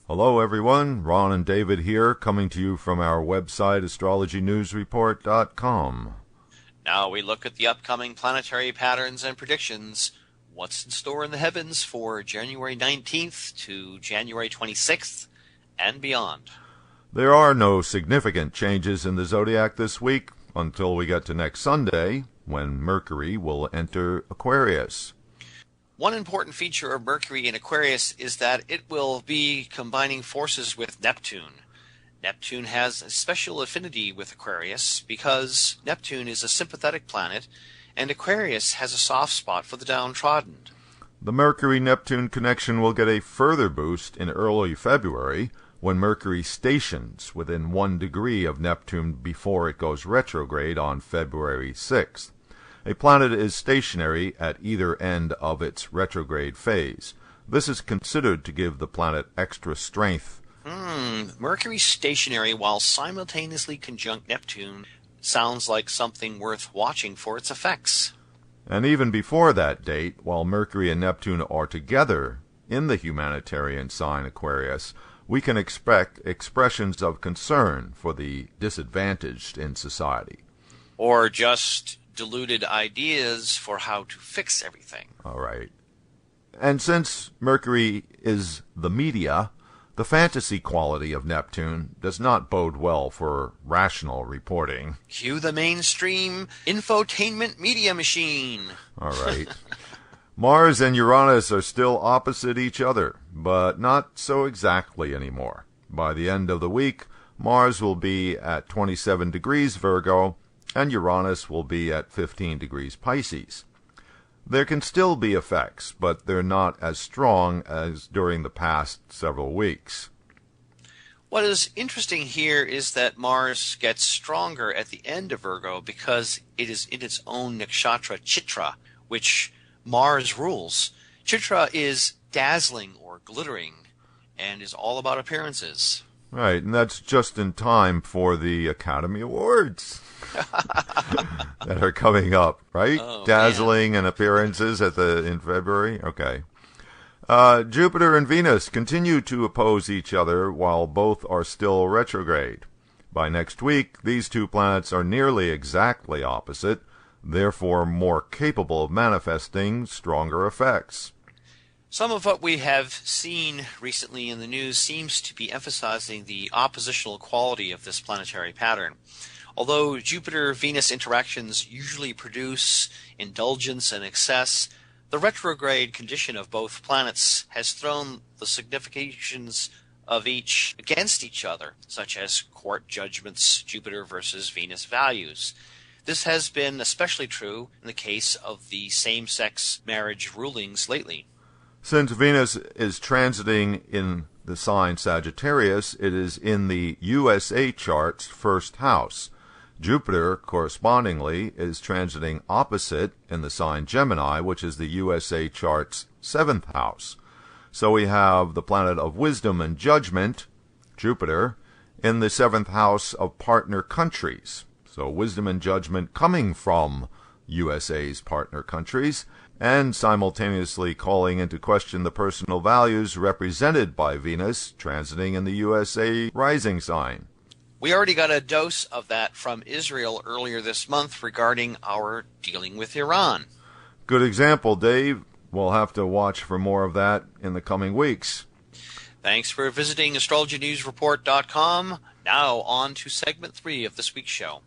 Hello everyone, Ron and David here, coming to you from our website astrologynewsreport.com. Now we look at the upcoming planetary patterns and predictions. What's in store in the heavens for January 19th to January 26th and beyond. There are no significant changes in the zodiac this week until we get to next Sunday, when Mercury will enter Aquarius. One important feature of Mercury in Aquarius is that it will be combining forces with Neptune. Neptune has a special affinity with Aquarius because Neptune is a sympathetic planet and Aquarius has a soft spot for the downtrodden. The Mercury-Neptune connection will get a further boost in early February when Mercury stations within 1 degree of Neptune before it goes retrograde on February 6th. A planet is stationary at either end of its retrograde phase. This is considered to give the planet extra strength. Mercury stationary while simultaneously conjunct Neptune sounds like something worth watching for its effects. And even before that date, while Mercury and Neptune are together in the humanitarian sign Aquarius, we can expect expressions of concern for the disadvantaged in society. Or just deluded ideas for how to fix everything. All right. And since Mercury is the media, the fantasy quality of Neptune does not bode well for rational reporting. Cue the mainstream infotainment media machine. All right. Mars and Uranus are still opposite each other, but not so exactly anymore. By the end of the week, Mars will be at 27 degrees Virgo, and Uranus will be at 15 degrees Pisces. There can still be effects, but they're not as strong as during the past several weeks. What is interesting here is that Mars gets stronger at the end of Virgo because it is in its own nakshatra Chitra, which Mars rules. Chitra is dazzling or glittering and is all about appearances. Right, and that's just in time for the Academy Awards that are coming up, right? Oh, Dazzling man. And appearances in February. Okay. Jupiter and Venus continue to oppose each other while both are still retrograde. By next week, these two planets are nearly exactly opposite, therefore more capable of manifesting stronger effects. Some of what we have seen recently in the news seems to be emphasizing the oppositional quality of this planetary pattern. Although Jupiter-Venus interactions usually produce indulgence and excess, the retrograde condition of both planets has thrown the significations of each against each other, such as court judgments, Jupiter versus Venus values. This has been especially true in the case of the same-sex marriage rulings lately. Since Venus is transiting in the sign Sagittarius, it is in the USA chart's first house. Jupiter, correspondingly, is transiting opposite in the sign Gemini, which is the USA chart's 7th house. So we have the planet of wisdom and judgment, Jupiter, in the 7th house of partner countries. So wisdom and judgment coming from USA's partner countries, and simultaneously calling into question the personal values represented by Venus transiting in the USA rising sign. We already got a dose of that from Israel earlier this month regarding our dealing with Iran. Good example, Dave. We'll have to watch for more of that in the coming weeks. Thanks for visiting astrologynewsreport.com. Now on to segment 3 of this week's show.